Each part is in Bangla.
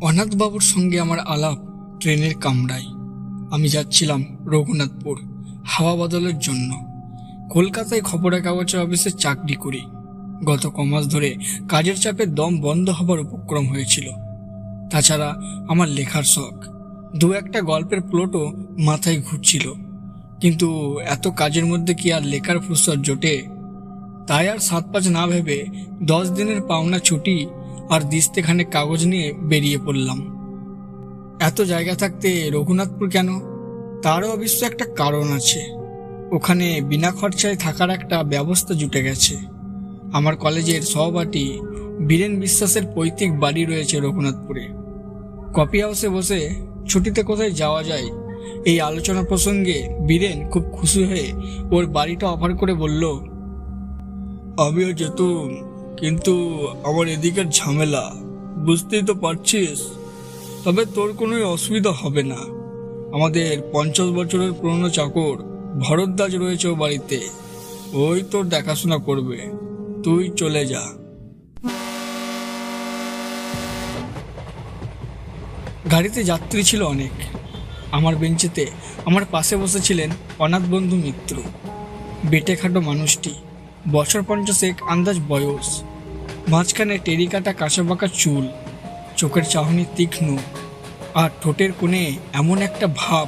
অনাথবাবুর সঙ্গে আমার আলাপ ট্রেনের কামরায়। আমি যাচ্ছিলাম রঘুনাথপুর হাওয়া বদলের জন্য। কলকাতায় খবরের কাগজের অফিসে চাকরি করি। গত কমাস ধরে কাজের চাপে দম বন্ধ হবার উপক্রম হয়েছিল। তাছাড়া আমার লেখার শখ, দু একটা গল্পের প্লটও মাথায় ঘুরছিল। কিন্তু এত কাজের মধ্যে কি আর লেখার ফুরসত জোটে? তাই আর 7-5 না ভেবে 10 দিনের পাওনা ছুটি আর দিস্তেখানে কাগজ নিয়ে বেরিয়ে পড়লাম। এত জায়গা থাকতে রঘুনাথপুর কেন? তারও অবশ্য একটা কারণ আছে। ওখানে বিনা খরচায় থাকার একটা ব্যবস্থা জুটে গেছে। আমার কলেজের সহপাঠী বীরেন বিশ্বাসের পৈতৃক বাড়ি রয়েছে রঘুনাথপুরে। কফি হাউসে বসে ছুটিতে কোথায় যাওয়া যায় এই আলোচনা প্রসঙ্গে বীরেন খুব খুশি হয়ে ওর বাড়িটা অফার করে বলল, আমিও যেতুম, কিন্তু আমার এদিকের ঝামেলা বুঝতেই তো পারছিস। তবে তোর কোনো অসুবিধা হবে না। আমাদের 50 বছরের পুরনো চাকর ভরদ্বাজ রয়েছে ও বাড়িতে, ওই তোর দেখাশোনা করবে, তুই চলে যা। গাড়িতে যাত্রী ছিল অনেক। আমার বেঞ্চেতে আমার পাশে বসেছিলেন অনাথ বন্ধু মিত্র। বেটে খাটো মানুষটি, বছর 50 আন্দাজ বয়স, মাঝখানে টেরিকাটা কাঁচাবাঁকা চুল, চোখের চাহনি তীক্ষ্ণ, আর ঠোঁটের কোণে এমন একটা ভাব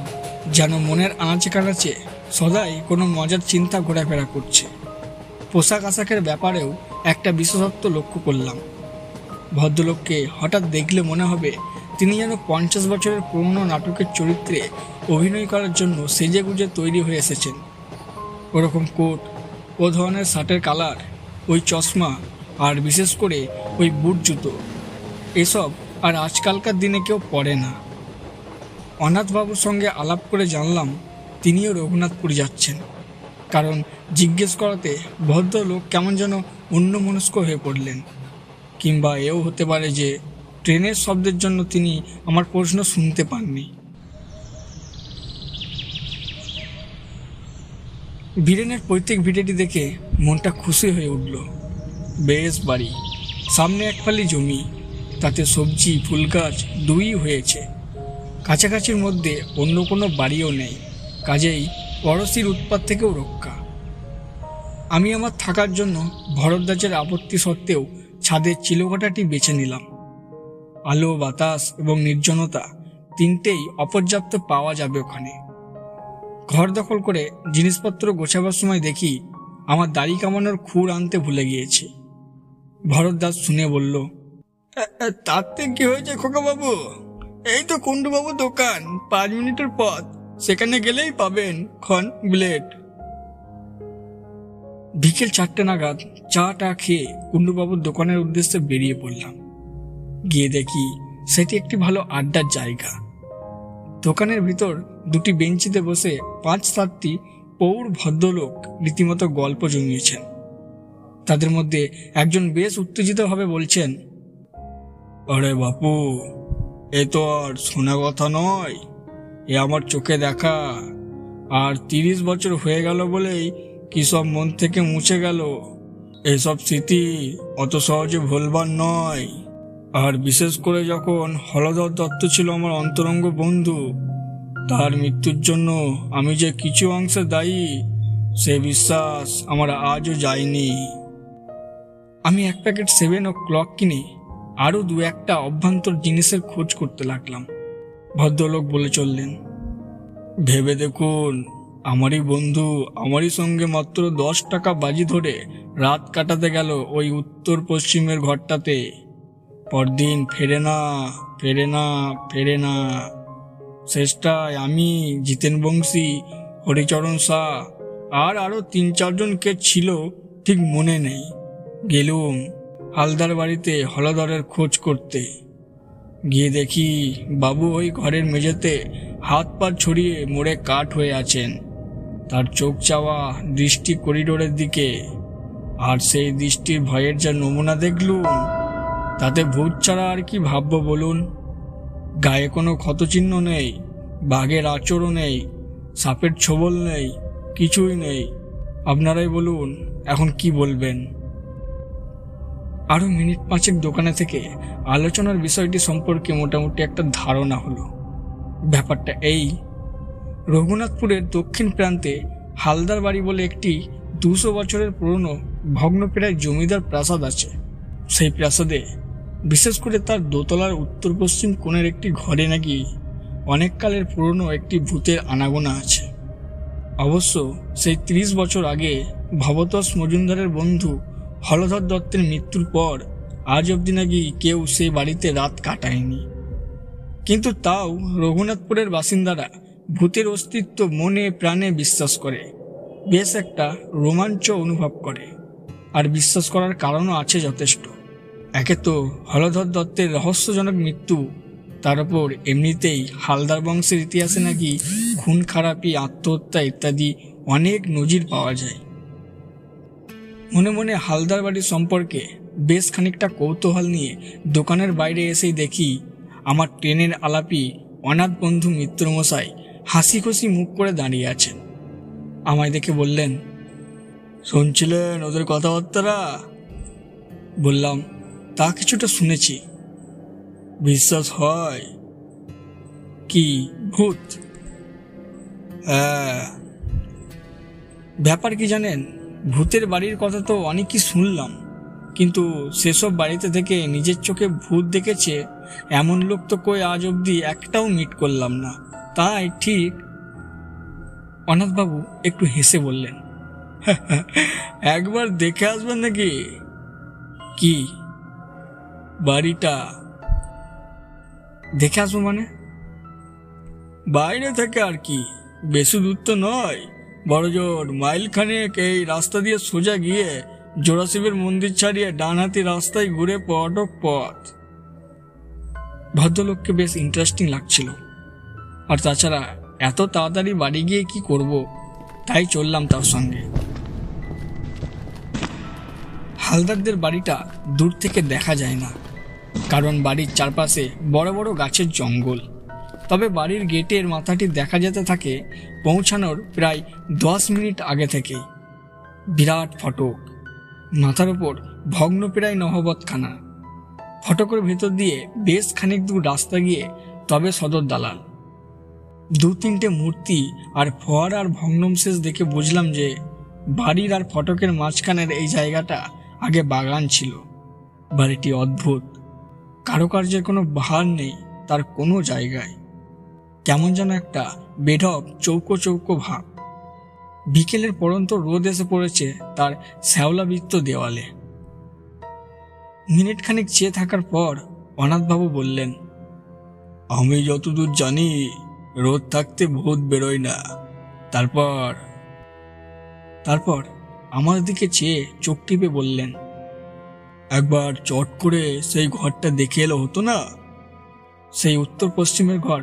যেন মনের আনাচে কানাচে সদাই কোনো মজার চিন্তা ঘোরাফেরা করছে। পোশাক আশাকের ব্যাপারেও একটা বিশেষত্ব লক্ষ্য করলাম। ভদ্রলোককে হঠাৎ দেখলে মনে হবে তিনি যেন 50 বছরের পুরনো নাটকের চরিত্রে অভিনয় করার জন্য সেজেগুজে তৈরি হয়ে এসেছেন। ওরকম কোট, ও ধরনের শার্টের কালার, ওই চশমা, আর বিশেষ করে ওই বুট জুতো, এসব আর আজকালকার দিনে কেউ পরে না। অনাথবাবুর সঙ্গে আলাপ করে জানলাম তিনিও রঘুনাথপুর যাচ্ছেন। কারণ জিজ্ঞেস করাতে ভদ্রলোক কেমন যেন অন্যমনস্ক হয়ে পড়লেন। কিংবা এও হতে পারে যে ট্রেনের শব্দের জন্য তিনি আমার প্রশ্ন শুনতে পাননি। বীরেনের পৈতৃক ভিটেটি দেখে মনটা খুশি হয়ে উঠল। বেশ বাড়ি, সামনে এক ফালি জমি, তাতে সবজি ফুল গাছ দুই হয়েছে। কাছাকাছির মধ্যে অন্য কোনো বাড়িও নেই, কাজেই পড়শির উৎপাত থেকেও রক্ষা। আমি আমার থাকার জন্য ভরদ্বাজের আপত্তি সত্ত্বেও ছাদের চিলেকোঠাটি বেছে নিলাম। আলো, বাতাস এবং নির্জনতা তিনটেই অপর্যাপ্ত পাওয়া যাবে ওখানে। ঘর দখল করে জিনিসপত্র গোছাবার সময় দেখি আমার দাড়ি কামানোর খুর আনতে ভুলে গিয়েছি। ভরদ্বাজ শুনে বলল, তাতে কি হয়েছে খোকাবাবু? এই তো কুণ্ডুবাবু দোকান, 5 মিনিটের পথ, সেখানে গেলেই পাবেন খন ব্লেড। বিকেল 4টে নাগাদ চাটা খেয়ে কুণ্ডুবাবুর দোকানের উদ্দেশ্যে বেরিয়ে পড়লাম। গিয়ে দেখি সেটি একটি ভালো আড্ডার জায়গা। দোকানের ভিতর দুটি বেঞ্চিতে বসে 5-7টি পৌর ভদ্রলোক রীতিমতো গল্প জমিয়েছেন। তাদের মধ্যে একজন বেশ উত্তেজিতভাবে বলছেন, আরে বাপু, এ তো আর শোনা কথা নয়, এ আমার চোখে দেখা। আর 30 বছর হয়ে গেল বলেই কি সব মন থেকে মুছে গেল। এসব স্মৃতি অত সহজে ভুলবার নয়। আর বিশেষ করে যখন হলধর দত্ত ছিল আমার অন্তরঙ্গ বন্ধু, তার মৃত্যুর জন্য আমি যে কিছু অংশে দায়ী, সে বিশ্বাস আমার আজও যায়নি। আমি 1 প্যাকেট 7 o'clock কিনে আরও 2-1টা অভ্যন্তর জিনিসের খোঁজ করতে লাগলাম। ভদ্রলোক বলে চললেন, ভেবে দেখুন, আমারই বন্ধু আমারই সঙ্গে মাত্র 10 টাকা বাজি ধরে রাত কাটাতে গেল ওই উত্তর পশ্চিমের ঘরটাতে। পরদিন ফেরে না, ফেরে না, ফেরে না। শেষটায় আমি, জিতেন বংশী, হরিচরণ শাহ আর আরও 3-4 জন কে ছিল ঠিক মনে নেই, গেলুম হালদার বাড়িতে হলধরের খোঁজ করতে। গিয়ে দেখি বাবু ওই ঘরের মেঝেতে হাত পা ছড়িয়ে মরে কাঠ হয়ে আছেন। তার চোখ চাওয়া দৃষ্টি করিডোরের দিকে, আর সেই দৃষ্টির ভয়ের যা নমুনা দেখলুম, তাতে ভূত ছাড়া আর কি ভাববো বলুন? গায়ে কোনো ক্ষতচিহ্ন নেই, বাঘের আঁচড়ও নেই, সাপের ছোবল নেই, কিছুই নেই। আপনারাই বলুন এখন কি বলবেন? আরো মিনিট 5 দোকানে থেকে আলোচনার বিষয়টি সম্পর্কে মোটামুটি একটা ধারণা হলো। ব্যাপারটা এই, রঘুনাথপুরের দক্ষিণ প্রান্তে হালদার বাড়ি বলে একটি 200 বছরের পুরনো ভগ্নপ্রায় জমিদার প্রাসাদ আছে। সেই প্রাসাদে, বিশেষ করে তার দোতলার উত্তর পশ্চিম কোণের একটি ঘরে নাকি অনেক কালের পুরনো একটি ভূতের আনাগোনা আছে। অবশ্য সেই 30 বছর আগে ভবতোষ মজুমদারের বন্ধু হলধর দত্তের মৃত্যুর পর আজ অবধি নাকি কেউ সেই বাড়িতে রাত কাটায়নি। কিন্তু তাও রঘুনাথপুরের বাসিন্দারা ভূতের অস্তিত্ব মনে প্রাণে বিশ্বাস করে, বেশ একটা রোমাঞ্চ অনুভব করে। আর বিশ্বাস করার কারণও আছে যথেষ্ট। একে তো হলধর দত্তের রহস্যজনক মৃত্যু, তার উপর এমনিতেই হালদার বংশের ইতিহাসে নাকি খুন খারাপি, আত্মহত্যা ইত্যাদি অনেক নজির পাওয়া যায়। মনে মনে হালদার বাড়ি সম্পর্কে বেশ খানিকটা কৌতূহল নিয়ে দোকানের বাইরে এসেই দেখি আমার ট্রেনের আলাপি অনাথ বন্ধু মিত্রমশাই হাসি খুশি মুখ করে দাঁড়িয়ে আছেন। আমায় দেখে বললেন, শুনছিলেন ওদের কথাবার্তারা? বললাম, তা কিছুটা শুনেছি। বিশ্বাস হয়? কি ভূত? হ্যাঁ। ব্যাপার কি জানেন, ভূতের বাড়ির কথা তো অনেকই শুনলাম, কিন্তু সেসব বাড়িতে থেকে নিজের চোখে ভূত দেখেছে এমন লোক তো কই আজ অবধি একটাও মিট করলাম না। তাই ঠিক। অনাথবাবু একটু হেসে বললেন, একবার দেখে আসবেন নাকি? কি? বাড়িটা দেখে আসবো মানে? বাইরে থেকে আর কি, বেশি দূর তো নয়, বড়জোর মাইলখানেক এই রাস্তা দিয়ে সোজা গিয়ে জোড়াশিবের মন্দির ছাড়িয়ে ডান হাতি রাস্তায় ঘুরে পটক পথ। ভদ্রলোককে বেশ ইন্টারেস্টিং লাগছিল। আর তাছাড়া এত তাড়াতাড়ি বাড়ি গিয়ে কি করব, তাই চললাম তার সঙ্গে। হালদারদের বাড়িটা দূর থেকে দেখা যায় না, কারণ বাড়ির চারপাশে বড় বড় গাছের জঙ্গল। তবে বাড়ির গেটের মাথাটি দেখা যেতে থাকে পৌঁছানোর প্রায় 10 মিনিট আগে থেকেই। বিরাট ফটক, মাথার ওপর ভগ্নপ্রায় নহবতখানা। ফটকের ভেতর দিয়ে বেশ খানিক দূর রাস্তা গিয়ে তবে সদর দালাল। 2-3টে মূর্তি আর ফোয়ারা আর ভগ্নমশেষ দেখে বুঝলাম যে বাড়ির আর ফটকের মাঝখানের এই জায়গাটা আগে বাগান ছিল। বাড়িটি অদ্ভুত, কারুকার্যের কোনো ভার নেই তার কোনো জায়গায়। কেমন যেন একটা বেঢপ চৌকো চৌকো ভাব। বিকেলের পরন্ত রোদ এসে পড়েছে তার শ্যাওলাবৃত্ত দেওয়ালে। মিনিট খানিক চেয়ে থাকার পর অনাথবাবু বললেন, আমি যতদূর জানি রোদ থাকতে ভূত বেরোয় না। তারপর আমার দিকে চেয়ে চোখ টিপে বললেন, একবার চট করে সেই ঘরটা দেখে এলো হতো না? সেই উত্তর পশ্চিমের ঘর,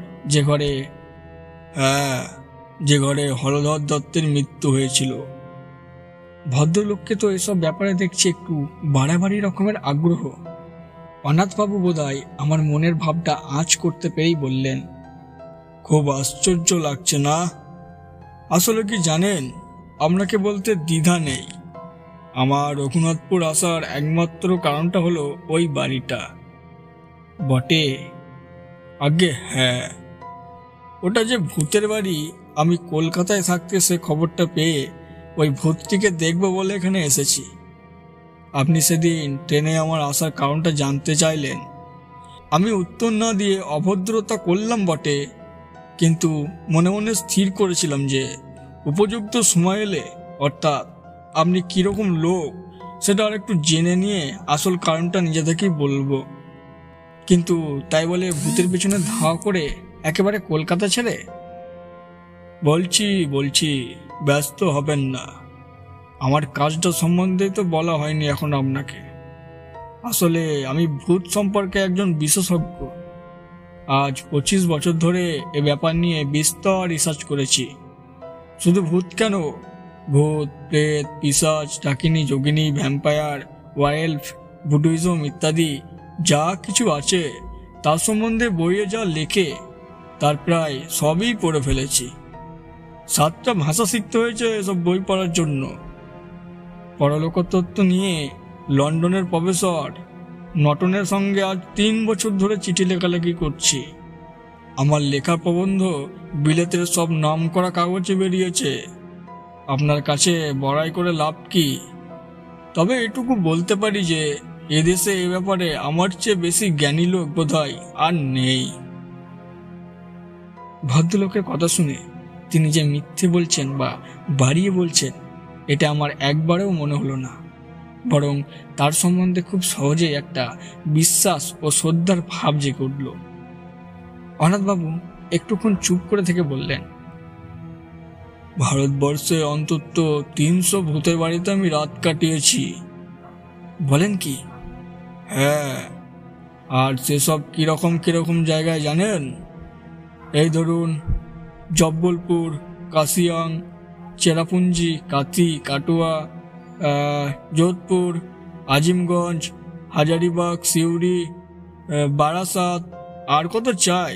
যে ঘরে হলধর দত্তের মৃত্যু হয়েছিল। ভদ্রলোককে তো এসব ব্যাপারে দেখছি একটু বাড়াবাড়ি রকমের আগ্রহ। অনাথবাবু বোধহয় আমার মনের ভাবটা আঁচ করতে পেরেই বললেন, খুব আশ্চর্য লাগছে না? আসলে কি জানেন, আপনাকে বলতে দ্বিধা নেই। আমার রঘুনাথপুর আসার একমাত্র কারণটা হলো ওই বাড়িটা। বটে? আগে হ্যাঁ, ওটা যে ভূতের বাড়ি, আমি কলকাতায় থাকতে সে খবরটা পেয়ে ওই ভূতটিকে দেখবো বলে এখানে এসেছি। আপনি সেদিন ট্রেনে আমার আসার কারণটা জানতে চাইলেন। আমি উত্তর না দিয়ে অভদ্রতা করলাম বটে, কিন্তু মনে মনে স্থির করেছিলাম যে উপযুক্ত সময় এলে, অর্থাৎ আপনি কিরকম লোক সেটা আর একটু জেনে নিয়ে আসল কারণটা নিজে থেকেই বলবো। কিন্তু তাই বলে ভূতের পেছনে ধাওয়া করে একেবারে কলকাতা ছেড়ে? বলছি, ব্যস্ত হবেন না। আমার কাজটা সম্বন্ধে তো বলা হয়নি এখন আপনাকে। আসলে আমি ভূত সম্পর্কে একজন বিশেষজ্ঞ। আজ 25 বছর ধরে এ ব্যাপার নিয়ে বিস্তর রিসার্চ করেছি। শুধু ভূত কেন, ভূত, প্রেত, পিশাচ, ডাকিনী, যোগিনী, ভ্যাম্পায়ার, ওয়াইল্ড, বুডুইজম ইত্যাদি যা কিছু আছে তার সম্বন্ধে বইয়ে যা লেখে তার প্রায় সবই পড়ে ফেলেছি। 7টা ভাষা শিখতে হয়েছে এসব বই পড়ার জন্য। পরলোক তত্ত্ব নিয়ে লন্ডনের প্রফেসর নটনের সঙ্গে আজ 3 বছর ধরে চিঠি লেখালেখি করছি। আমার লেখা প্রবন্ধ বিলেতের সব নামকরা কাগজে বেরিয়েছে। আপনার কাছে বড়াই করে লাভ কি? তবে এটুকু বলতে পারি যে এদেশে এ ব্যাপারে আমার চেয়ে বেশি জ্ঞানী লোক বোধহয় আর নেই। ভদ্রলোকের কথা শুনে তিনি যে মিথ্যে বলছেন বা বাড়িয়ে বলছেন এটা আমার একবারেও মনে হলো না, বরং তার সম্বন্ধে খুব সহজেই একটা বিশ্বাস ও শ্রদ্ধার ভাব জেগে উঠল। অনাথবাবু একটুক্ষণ চুপ করে থেকে বললেন, ভারতবর্ষে অন্তত 300 ভূতের বাড়িতে আমি রাত কাটিয়েছি। বলেন কি? হ্যাঁ, আর সেসব কিরকম জায়গায় জানেন? এই ধরুন জব্বলপুর, কাশিয়াং, চেরাপুঞ্জি, কাথি, কাটুয়া, যোধপুর, আজিমগঞ্জ, হাজারিবাগ, সিউড়ি, বারাসাত, আর কত চাই?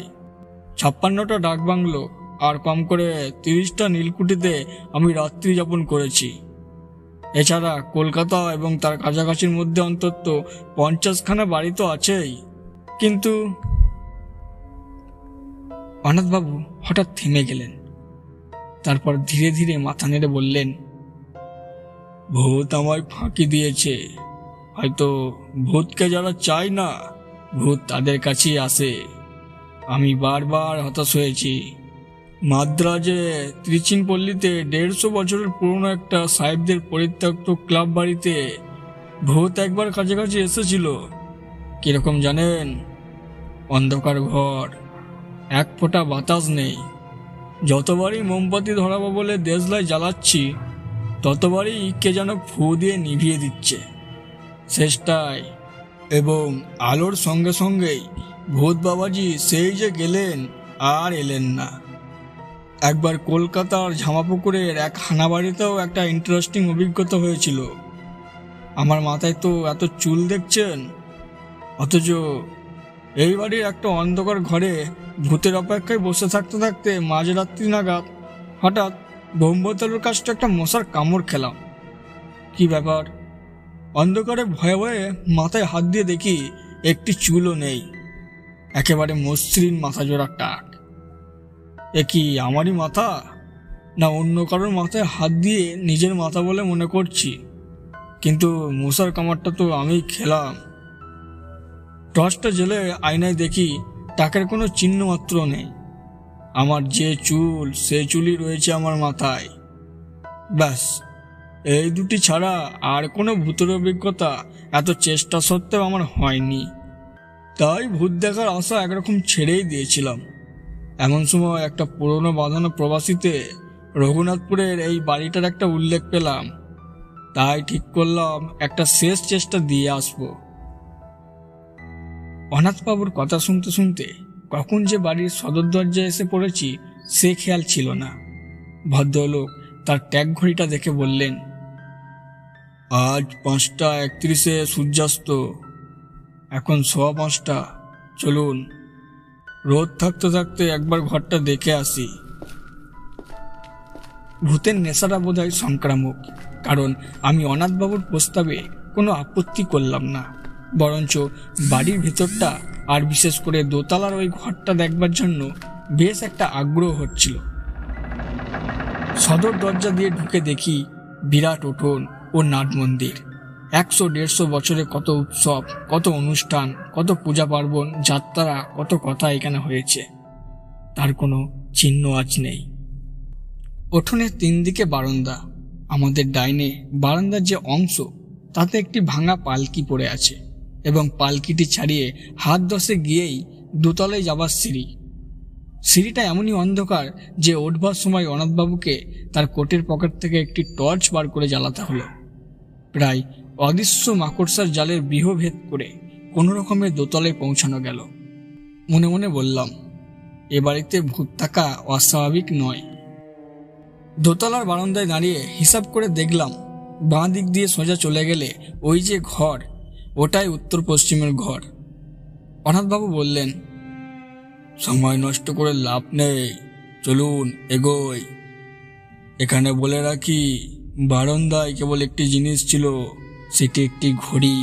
56টা ডাকবাংলো আর কম করে 30টা নীলকুঠিতে আমি রাত্রি যাপন করেছি। এছাড়া কলকাতা এবং তার কাছাকাছির মধ্যে অন্তত 50খানা বাড়ি তো আছেই। কিন্তু অনাথবাবু হঠাৎ থেমে গেলেন। তারপর ধীরে ধীরে মাথা নেড়ে বললেন, ভূত আমায় ফাঁকি দিয়েছে। হয়তো ভূতকে যারা চায় না, ভূত তাদের কাছেই আসে। আমি বারবার হতাশ হয়েছি। মাদ্রাজে ত্রিচিনপল্লীতে 150 বছরের পুরনো একটা সাহেবদের পরিত্যক্ত ক্লাব বাড়িতে ভূত একবার কাছাকাছি এসেছিল। কিরকম জানেন? অন্ধকার ঘর, এক ফোঁটা বাতাস নেই। যতবারই মোমবাতি ধরাবো বলে দেশলাই জ্বালাচ্ছি, ততবারই কে যেন ফু দিয়ে নিভিয়ে দিচ্ছে শেষটায়। এবং আলোর সঙ্গে সঙ্গেই ভূত বাবাজি সেই যে গেলেন আর এলেন না। একবার কলকাতার ঝামাপুকুরের এক হানাবাড়িতেও একটা ইন্টারেস্টিং অভিজ্ঞতা হয়েছিল। আমার মাথায় তো এত চুল দেখছেন, অথচ এই বাড়ির একটা অন্ধকার ঘরে ভূতের অপেক্ষায় বসে থাকতে থাকতে মাঝরাত্রি নাগাদ হঠাৎ ব্রহ্মতালুর কাছটা একটা মশার কামড় খেলাম। কি ব্যাপার? অন্ধকারে ভয়ে ভয়ে মাথায় হাত দিয়ে দেখি একটি চুলও নেই, একেবারে মসৃণ মাথা জোড়া টাক। এ কি আমারই মাথা, না অন্য কারোর মাথায় হাত দিয়ে নিজের মাথা বলে মনে করছি? কিন্তু মশার কামড়টা তো আমি খেলাম। টর্চটা জ্বেলে আয়নায় দেখি টাকের কোনো চিহ্ন মাত্র নেই। আমার যে চুল, সে চুলই রয়েছে আমার মাথায়। ব্যাস, এই দুটি ছাড়া আর কোনো ভূতের অভিজ্ঞতা এত চেষ্টা সত্ত্বেও আমার হয়নি। তাই ভূত দেখার আশা একরকম ছেড়েই দিয়েছিলাম। এমন সময় একটা পুরনো বাঁধানো প্রবাসীতে রঘুনাথপুরের এই বাড়িটার একটা উল্লেখ পেলাম। তাই ঠিক করলাম একটা শেষ চেষ্টা দিয়ে আসবো। অনাথবাবুর কথা শুনতে শুনতে কখন যে বাড়ির সদর দরজায় এসে পড়েছি সে খেয়াল ছিল না। ভদ্রলোক তার ট্যাগ ঘড়িটা দেখে বললেন, আজ 5টা 31 সূর্যাস্ত, এখন 5:15। চলুন, রোদ থাকতে থাকতে একবার ঘরটা দেখে আসি। ভূতের নেশাটা বোধহয় সংক্রামক, কারণ আমি অনাথবাবুর প্রস্তাবে কোনো আপত্তি করলাম না, বরঞ্চ বাড়ির ভেতরটা আর বিশেষ করে দোতলার ওই ঘরটা দেখবার জন্য বেশ একটা আগ্রহ হচ্ছিল। সদর দরজা দিয়ে ঢুকে দেখি বিরাট উঠোন ও নাট মন্দির। 100-150 বছরে কত উৎসব, কত অনুষ্ঠান, কত পূজা পার্বণ, যাত্রা, কত কথা এখানে হয়েছে, তার কোনো চিহ্ন আজ নেই। উঠোনের 3 দিকে বারান্দা। আমাদের ডাইনে বারান্দার যে অংশ, তাতে একটি ভাঙা পালকি পড়ে আছে এবং পালকিটি ছাড়িয়ে হাত 10 গিয়েই দোতলায় যাবার সিঁড়ি। সিঁড়িটা এমনই অন্ধকার যে উঠবার সময় অনাথবাবুকে তার কোটের পকেট থেকে একটি টর্চ বার করে জ্বালাতে হলো। প্রায় অদৃশ্য মাকড়সার জালের বিহভেদ করে কোনো রকমের দোতলায় পৌঁছানো গেল। মনে মনে বললাম, এ বাড়িতে ভূত থাকা অস্বাভাবিক নয়। দোতলার বারান্দায় দাঁড়িয়ে হিসাব করে দেখলাম, বাঁ দিক দিয়ে সোজা চলে গেলে ওই যে ঘর, ওটাই উত্তর পশ্চিমের ঘর। অনাথবাবু বললেন, সময় নষ্ট করে লাভ নেই, চলুন এগোই। এখানে বলে রাখি, বারান্দায় কেবল একটি জিনিস ছিল, সেটি একটি ঘড়ি,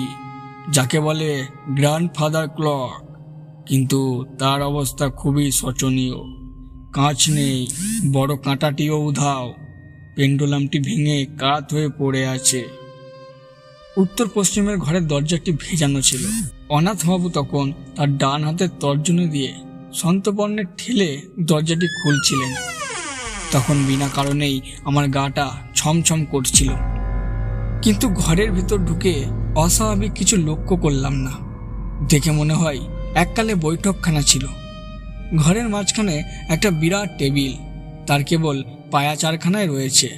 যাকে বলে গ্র্যান্ডফাদার ক্লক, কিন্তু তার অবস্থা খুবই শোচনীয়। কাঁচ নেই, বড় কাঁটাটিও উধাও, পেন্ডুলামটি ভেঙে কাত হয়ে পড়ে আছে। উত্তর পশ্চিমের ঘরের দরজাটি ভেজানো ছিল। অনাথবাবু তখন তার ডান হাতের তর্জনী দিয়ে সন্তপর্ণে ঠেলে দরজাটি খুলছিলেন। তখন বিনা কারণেই আমার গাটা ছমছম করছিল, কিন্তু ঘরের ভিতর ঢুকে অস্বাভাবিক কিছু লক্ষ্য করলাম না। দেখে মনে হয় এককালে বৈঠকখানা ছিল। ঘরের মাঝখানে একটা বিরাট টেবিল, তার কেবল পায়া চারখানায় রয়েছে,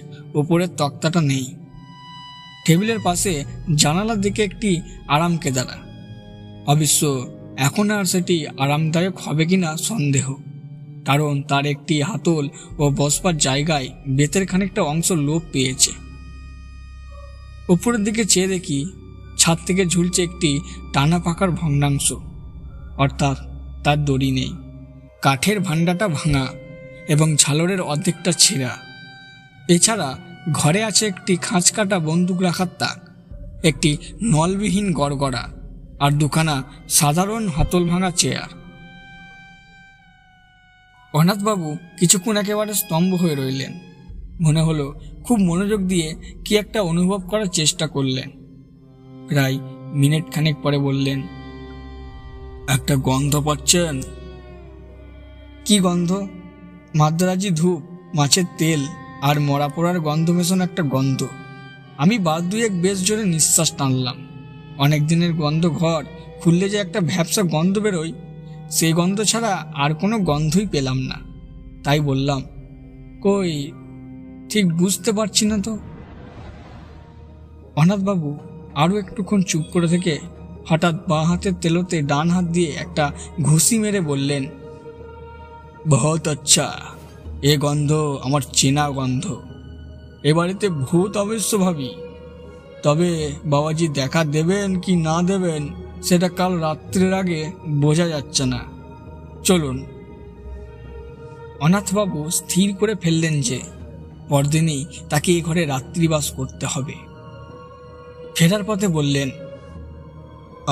ওপরের তক্তাটা নেই। টেবিলের পাশে জানালার দিকে একটি আরাম কেদারা। অবশ্য এখন আর সেটি আরামদায়ক হবে কিনা সন্দেহ, কারণ তার একটি হাতল ও বসবার জায়গায় বেতের খানিকটা অংশ লোপ পেয়েছে। উপরের দিকে চেয়ে দেখি ছাদ থেকে ঝুলছে একটি টানা পাকার ভগ্নাংশ, অর্থাৎ তার দড়ি নেই। কাঠের ভাণ্ডাটা ভাঙা এবং ঝালরের অর্ধেকটা ছেঁড়া। এছাড়া ঘরে আছে একটি খাঁচ কাটা বন্দুক রাখার তাক, একটি নলবিহীন গড়গড়া আর দুখানা সাধারণ হাতল ভাঙা চেয়ার। অনাথবাবু কিছুক্ষণ একেবারে স্তম্ভ হয়ে রইলেন। মনে হলো খুব মনোযোগ দিয়ে কি একটা অনুভব করার চেষ্টা করলেন। প্রায় মিনিট খানেক পরে বললেন, একটা গন্ধ পাচ্ছেন? কি গন্ধ? মাদ্রাজি ধূপ, মাছের তেল আর মরা পোড়ার গন্ধ মেশানো একটা গন্ধ। আমি বাদ দুয়েক বেশ জোরে নিঃশ্বাস টানলাম। অনেক দিনের গন্ধ ঘর খুললে যে একটা ভ্যাপসা গন্ধ বেরোয়, সেই গন্ধ ছাড়া আর কোনো গন্ধই পেলাম না। তাই বললাম, কই, ঠিক বুঝতে পারছি না তো। অনাথবাবু আরও একটুক্ষণ চুপ করে থেকে হঠাৎ বাঁ হাতের তেলোতে ডান হাত দিয়ে একটা ঘুষি মেরে বললেন, বহুত আচ্ছা, এ গন্ধ আমার চেনা গন্ধ। এ বাড়িতে ভূত অবশ্য ভাবি, তবে বাবাজি দেখা দেবেন কি না দেবেন সেটা কাল রাত্রের আগে বোঝা যাচ্ছে না। চলুন। অনাথবাবু স্থির করে ফেললেন যে পরদিনই তাকে এই ঘরে রাত্রিবাস করতে হবে। ফেরার পথে বললেন,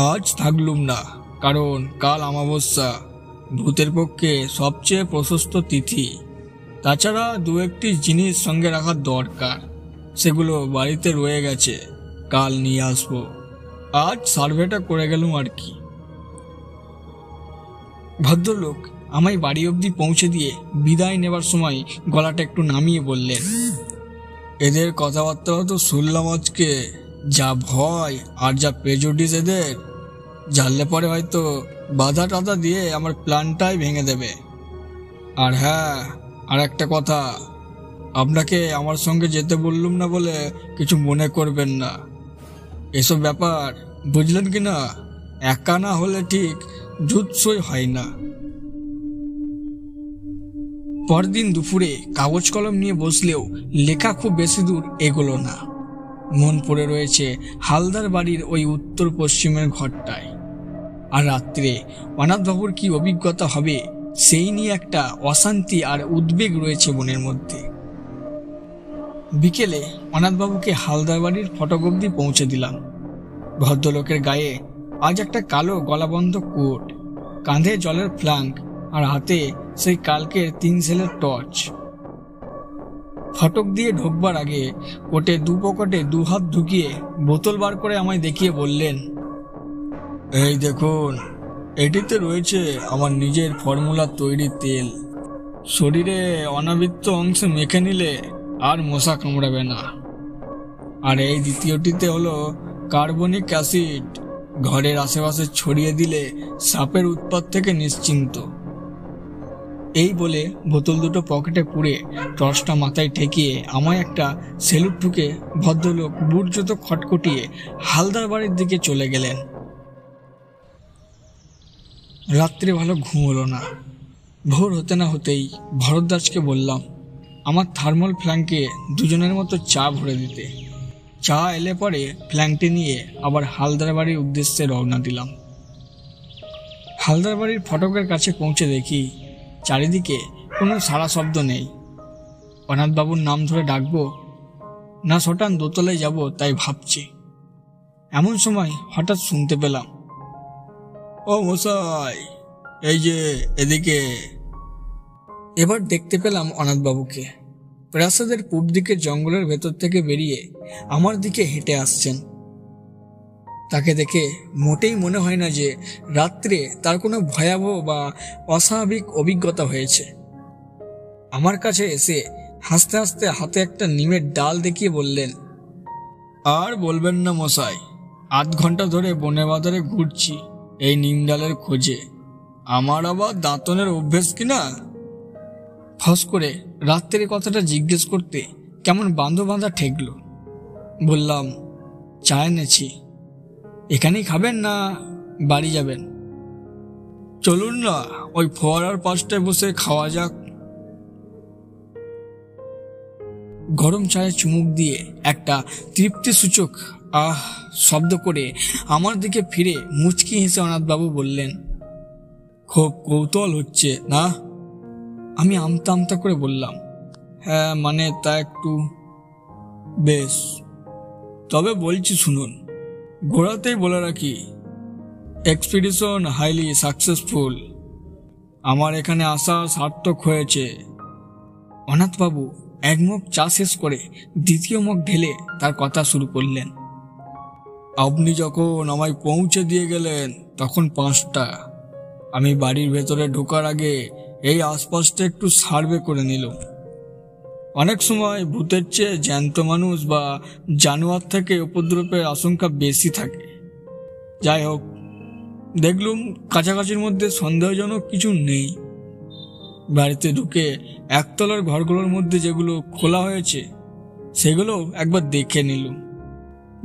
আজ থাকলুম না, কারণ কাল অমাবস্যা, ভূতের পক্ষে সবচেয়ে প্রশস্ত তিথি। তাছাড়া দু একটি জিনিস সঙ্গে রাখার দরকার, সেগুলো বাড়িতে রয়ে গেছে, কাল নিয়ে আসবো। আজ সার্ভেটা করে গেলুম আর কি। ভদ্রলোক আমায় বাড়ি অবধি পৌঁছে দিয়ে বিদায় নেবার সময় গলাটা একটু নামিয়ে বললেন, এদের কথাবার্তা তো শুনলাম আজকে, যা ভয় আর যা প্রেজুডিস এদের, জানলে পরে হয়তো বাধা টাধা দিয়ে আমার প্ল্যানটাই ভেঙে দেবে। আর হ্যাঁ, আর একটা কথা, আপনাকে আমার সঙ্গে যেতে বললুম না বলে কিছু মনে করবেন না। এসব ব্যাপার বুঝলেন কি না, একা না হলে ঠিক জুৎসই হয় না। পরদিন দুপুরে কাগজ কলম নিয়ে বসলেও লেখা খুব বেশি দূর এগোলো না। মন পড়ে রয়েছে হালদার বাড়ির ওই উত্তর পশ্চিমের ঘরটায়। আর রাত্রে অনাথবাবুর কি অভিজ্ঞতা হবে সেই নিয়ে একটা অশান্তি আর উদ্বেগ রয়েছে মনের মধ্যে। বিকেলে অনাথবাবুকে হালদার বাড়ির ফটক অবধি পৌঁছে দিলাম। ভদ্রলোকের গায়ে আজ একটা কালো গলাবন্ধ কোট, কাঁধে জলের ফ্লাঙ্ক আর হাতে সেই কালকের 3 সেলের টর্চ। ফটক দিয়ে ঢোকবার আগে কোটে দু পকেটে 2 হাত ঢুকিয়ে বোতল বার করে আমায় দেখিয়ে বললেন, এই দেখুন, এটিতে রয়েছে আমার নিজের ফর্মুলা তৈরি তেল। শরীরে অনাবৃত্ত অংশে মেখে নিলে আর মশা কামড়াবে না। আর এই দ্বিতীয়টিতে হলো কার্বনিক অ্যাসিড, ঘরের আশেপাশে ছড়িয়ে দিলে সাপের উৎপাত থেকে নিশ্চিন্ত। এই বলে বোতল দুটো পকেটে পুরে টর্চটা মাথায় ঠেকিয়ে আমায় একটা সেলুট ঠুকে ভদ্রলোক বুট জুতো খটখটিয়ে হালদার বাড়ির দিকে চলে গেলেন। রাত্রে ভালো ঘুম হলো না। ভোর হতে না হতেই ভরদ্বাজকে বললাম আমার থার্মাল ফ্ল্যাঙ্কে দুজনের মতো চা ভরে দিতে। চা এলে পরে ফ্ল্যাঙ্কটি নিয়ে আবার হালদার বাড়ির উদ্দেশ্যে রওনা দিলাম। হালদার বাড়ির ফটকের কাছে পৌঁছে দেখি চারিদিকে কোনো সাড়া শব্দ নেই। অনাথবাবুর নাম ধরে ডাকবো না শটান দোতলায় যাব তাই ভাবছি। এমন সময় হঠাৎ শুনতে পেলাম, ও মশাই, এই যে এদিকে। এবার দেখতে পেলাম অনাথবাবুকে প্রাসাদের পূর্ব দিকের জঙ্গলের ভেতর থেকে বেরিয়ে আমার দিকে হেঁটে আসছেন। তাকে দেখে মোটেই মনে হয় না যে রাত্রে তার কোনো ভয়াবহ বা অস্বাভাবিক অভিজ্ঞতা হয়েছে। আমার কাছে এসে হাসতে হাসতে হাতে একটা নিমের ডাল দেখিয়ে বললেন, আর বলবেন না মশাই, ৮ ঘন্টা ধরে বনে বাজারে ঘুরছি এই নিম ডালের খোঁজে। আমার আবার দাঁতনের অভ্যেস কিনা। ফস করে রাত্রের কথাটা জিজ্ঞেস করতে কেমন বাঁধা ঠেকল। বললাম, চা এনেছি, এখানেই খাবেন না বাড়ি যাবেন? চলুন না, ওই ফোয়ারার পাশটায় বসে খাওয়া যাক। গরম চায়ে চুমুক দিয়ে একটা তৃপ্তিসূচক আহ শব্দ করে আমার দিকে ফিরে মুচকি হেসে অনাথবাবু বললেন, খুব কৌতূহল হচ্ছে না? আমি আমতা আমতা করে বললাম, হ্যাঁ মানে তা একটু। বেশ, তবে বলছি শুনুন। ঘোড়াতেই বলে রাখি, এক্সপিডিশন হাইলি সাকসেসফুল। আমার এখানে আসা সার্থক হয়েছে। অনাথবাবু এক মগ চা শেষ করে দ্বিতীয় মগ ঢেলে তার কথা শুরু করলেন। আপনি যখন আমায় পৌঁছে দিয়ে গেলেন তখন 5টা। আমি বাড়ির ভেতরে ঢোকার আগে এই আশপাশটা একটু সার্ভে করে নিল। অনেক সময় ভূতের চেয়ে জ্যান্ত মানুষ বা জানোয়ার থেকে উপদ্রবের আশঙ্কা বেশি থাকে। যাই হোক, দেখলুম কাছাকাছির মধ্যে সন্দেহজনক কিছু নেই। বাড়িতে ঢুকে একতলার ঘরগুলোর মধ্যে যেগুলো খোলা হয়েছে সেগুলো একবার দেখে নিলুম।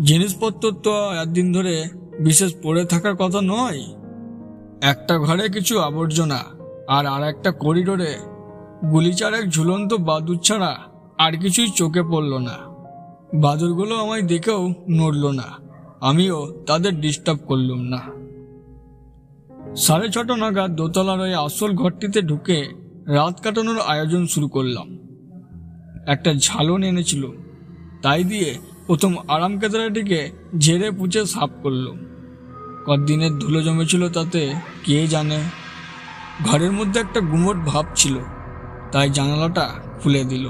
জিনিসপত্র তো একদিন ধরে বিশেষ পড়ে থাকার কথা নয়। একটা ঘরে কিছু আবর্জনা আর একটা করিডোরে গুলিচার এক ঝুলন্ত বাদুর ছাড়া আর কিছুই চোখে পড়ল না। বাদুরগুলো আমায় দেখেও নড়ল না, আমিও তাদের ডিস্টার্ব করলুম না। 6:30 নাগাদ দোতলার ওই আসল ঘরটিতে ঢুকে রাত কাটানোর আয়োজন শুরু করলাম। একটা ঝালন এনেছিল, তাই দিয়ে প্রথম আরাম কেদারাটিকে ঝেড়ে পুছে সাফ করলুম। কদিনের ধুলো জমেছিল তাতে কে জানে। ঘরের মধ্যে একটা গুমোট ভাব ছিল, তাই জানালাটা খুলে দিল।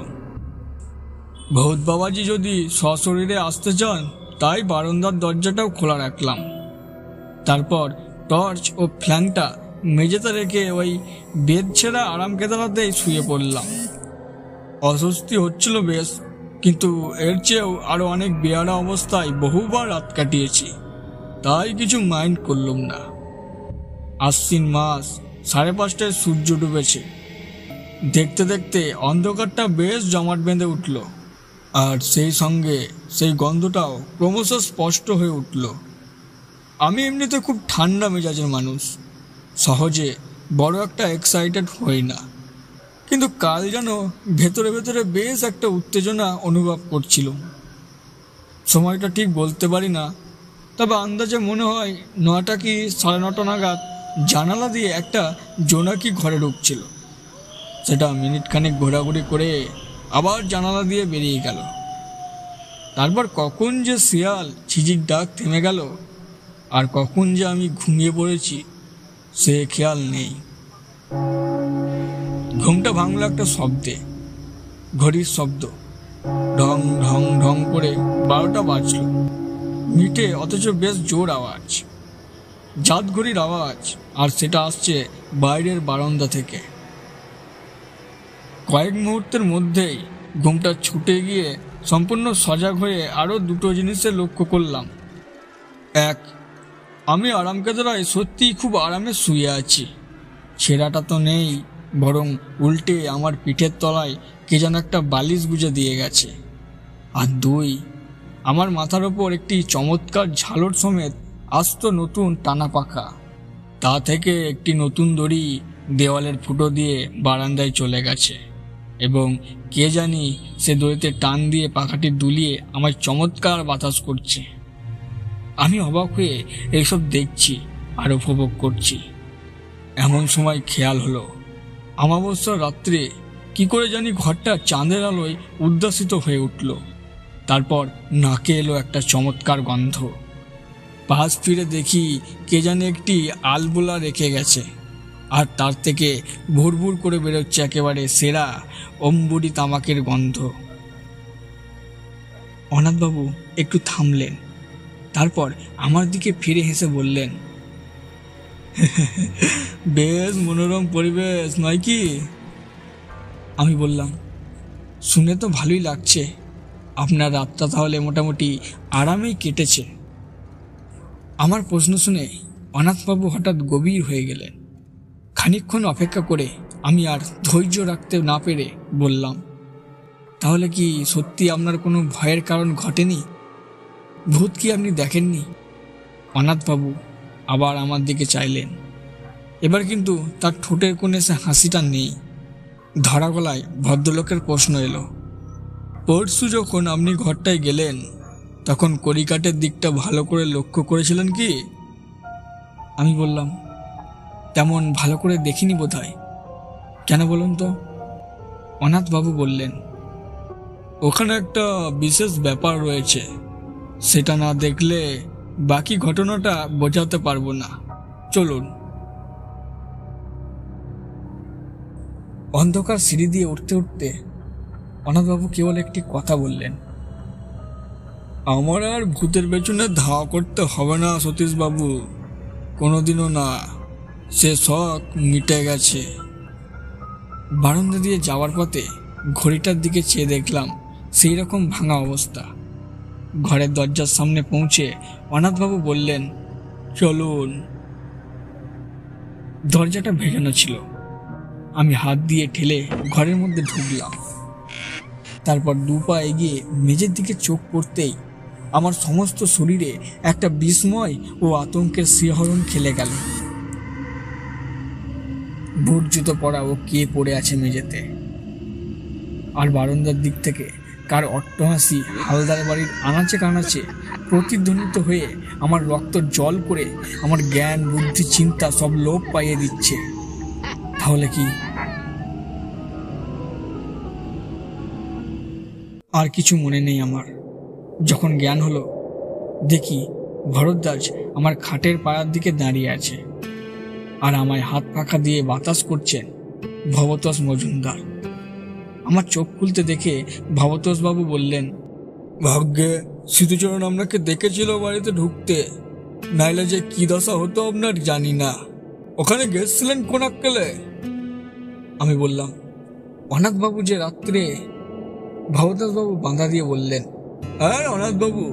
ভূত বাবাজি যদি সশরীরে আসতে চান তাই বারান্দার দরজাটাও খোলা রাখলাম। তারপর টর্চ ও ফ্ল্যাংটা মেঝেতে রেখে ওই বেদ ছেঁড়া আরাম কেদারাতেই শুয়ে পড়লাম। অস্বস্তি হচ্ছিল বেশ, কিন্তু এর চেয়েও আরো অনেক বেয়ারা অবস্থায় বহুবার রাত কাটিয়েছি, তাই কিছু মাইন্ড করলাম না। আশ্বিন মাস, 5:30টায় সূর্য ডুবেছে। দেখতে দেখতে অন্ধকারটা বেশ জমাট বেঁধে উঠল, আর সেই সঙ্গে সেই গন্ধটাও ক্রমশ স্পষ্ট হয়ে উঠল। আমি এমনিতে খুব ঠান্ডা মেজাজের মানুষ, সহজে বড় একটা এক্সাইটেড হই না, কিন্তু কাল যেন ভেতরে ভেতরে বেশ একটা উত্তেজনা অনুভব করছিল। সময়টা ঠিক বলতে পারি না, তবে আন্দাজে মনে হয় 9টা কি 9:30 নাগাদ জানালা দিয়ে একটা জোনাকি ঘরে ঢুকছিল। সেটা মিনিট খানেক ঘোরাঘুরি করে আবার জানালা দিয়ে বেরিয়ে গেল। তারপর কখন যে শিয়াল ঝিঝির ডাক থেমে গেল আর কখন যে আমি ঘুমিয়ে পড়েছি সে খেয়াল নেই। ঘুমটা ভাঙলো একটা শব্দে, ঘড়ির শব্দ। ঢং ঢং ঢং করে 12টা বাজল। মিটে অথচ বেশ জোর আওয়াজ, জাত ঘড়ির আওয়াজ, আর সেটা আসছে বাইরের বারান্দা থেকে। কয়েক মুহূর্তের মধ্যেই ঘুমটা ছুটে গিয়ে সম্পূর্ণ সজাগ হয়ে আরও 2টো জিনিসের লক্ষ্য করলাম। এক, আমি আরাম কেদারায় সত্যিই খুব আরামে শুয়ে আছি। ছেঁড়াটা তো নেই, বরং উল্টে আমার পিঠের তলায় কে যেন একটা বালিশ গুজে দিয়ে গেছে। আর 2, আমার মাথার ওপর একটি চমৎকার ঝালর সমেত আস্ত নতুন টানা পাখা। তা থেকে একটি নতুন দড়ি দেওয়ালের ফুটো দিয়ে বারান্দায় চলে গেছে, এবং কে জানি সে দড়িতে টান দিয়ে পাখাটি দুলিয়ে আমার চমৎকার বাতাস করছে। আমি অবাক হয়ে এইসব দেখছি আর উপভোগ করছি। এমন সময় খেয়াল হলো, অমাবস্যার রাত্রে কি করে জানি ঘরটা চাঁদের আলোয় উদ্ভাসিত হয়ে উঠল। তারপর নাকে এলো একটা চমৎকার গন্ধ। পাশ ফিরে দেখি কে জানে একটি আলবোলা রেখে গেছে, আর তার থেকে ভুরভুর করে বেরোচ্ছে একেবারে সেরা অম্বুরি তামাকের গন্ধ। অনাথবাবু একটু থামলেন, তারপর আমার দিকে ফিরে হেসে বললেন, বেশ মনোরম পরিবেশ নয় কি? আমি বললাম, শুনে তো ভালোই লাগছে। আপনার রাতটা তাহলে মোটামুটি আরামেই কেটেছে। আমার প্রশ্ন শুনে অনাথবাবু হঠাৎ গভীর হয়ে গেলেন। খানিকক্ষণ অপেক্ষা করে আমি আর ধৈর্য রাখতে না পেরে বললাম, তাহলে কি সত্যি আপনার কোনো ভয়ের কারণ ঘটেনি? ভূত কি আপনি দেখেননি? অনাথবাবু আবার আমার দিকে চাইলেন। এবার কিন্তু তার ঠোঁটের কোণে সে হাসিটা নেই। ধরা গলায় ভদ্রলোকের প্রশ্ন এলো, পরশু যখন আপনি ঘরটায় গেলেন তখন কড়িকাঠের দিকটা ভালো করে লক্ষ্য করেছিলেন কি? আমি বললাম, তেমন ভালো করে দেখিনি বোধহয়। কেন বলুন তো? অনাথবাবু বললেন, ওখানে একটা বিশেষ ব্যাপার রয়েছে, সেটা না দেখলে বাকি ঘটনাটা বোঝাতে পারবো না। চলুন। অন্ধকার সিঁড়ি দিয়ে উঠতে উঠতে অনাথবাবু কেবল একটি কথা বললেন, আমার আর ভূতের পেছনে ধাওয়া করতে হবে না সতীশবাবু, কোনোদিনও না। সে শখ মিটে গেছে। বারান্দা দিয়ে যাওয়ার পথে ঘড়িটার দিকে চেয়ে দেখলাম সেই রকম ভাঙা অবস্থা। ঘরের দরজার সামনে পৌঁছে অনাথবাবু বললেন, চলুন। দরজাটা ভেজানো ছিল। আমি হাত দিয়ে ঠেলে ঘরের মধ্যে ঢুকলাম। তারপর দু পা এগিয়ে মেঝের দিকে চোখ পড়তেই আমার সমস্ত শরীরে একটা বিস্ময় ও আতঙ্কের শিহরণ খেলে গেল। বুট জুতো পরা ও কে পড়ে আছে মেঝেতে, আর বারান্দার দিক থেকে কার অট্টহাসি হালদার বাড়ির আনাচে কানাচে প্রতিধ্বনিত হয়ে আমার রক্ত জল করে আমার জ্ঞান বুদ্ধি চিন্তা সব লোপ পাইয়ে দিচ্ছে। তাহলে কি? আর কিছু মনে নেই আমার। যখন জ্ঞান হলো, দেখি ভরদ্বাজ আমার খাটের পাড়ার দিকে দাঁড়িয়ে আছে, আর আমায় হাত পাখা দিয়ে বাতাস করছেন ভবতোষ মজুমদার। আমার চোখ খুলতে দেখে ভবতোষবাবু বললেন, ভাগ্যে স্মৃতিচরণ আপনাকে দেখেছিল বাড়িতে ঢুকতে, নাইলে যে কি দশা হতো আপনার জানি না। ওখানে গেছিলেন কোন আক্কেলে? আমি বললাম, অনাথবাবু যে রাত্রে। ভবতোষবাবু বাঁধা দিয়ে বললেন, হ্যাঁ অনাথবাবু,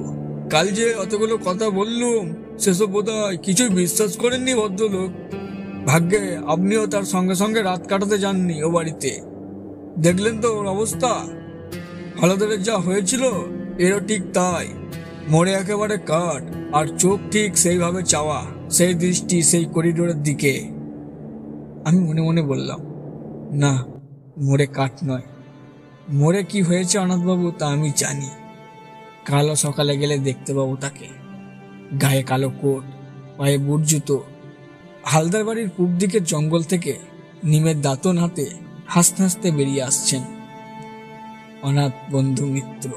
কাল যে অতগুলো কথা বললুম সেসব বোধহয় কিছুই বিশ্বাস করেননি ভদ্রলোক। ভাগ্যে আপনিও তার সঙ্গে সঙ্গে রাত কাটাতে যাননি ও বাড়িতে। দেখলেন তো ওর অবস্থা। হালদারের যা হয়েছিল এরও ঠিক তাই। মরে একেবারে কাঠ, আর চোখ ঠিক সেইভাবে চাওয়া, সেই দৃষ্টি সেই করিডোরের দিকে। আমি মনে মনে বললাম, না, মরে কাঠ নয়। মরে কি হয়েছে অনাথবাবু তা আমি জানি। কালো সকালে গেলে দেখতে পাবো তাকে। গায়ে কালো কোট, পায়ে বুট জুতো, হালদার বাড়ির পূব দিকের জঙ্গল থেকে নিমের দাঁতন হাতে হাসতে হাসতে বেরিয়ে আসছেন অনাথ বন্ধু মিত্র।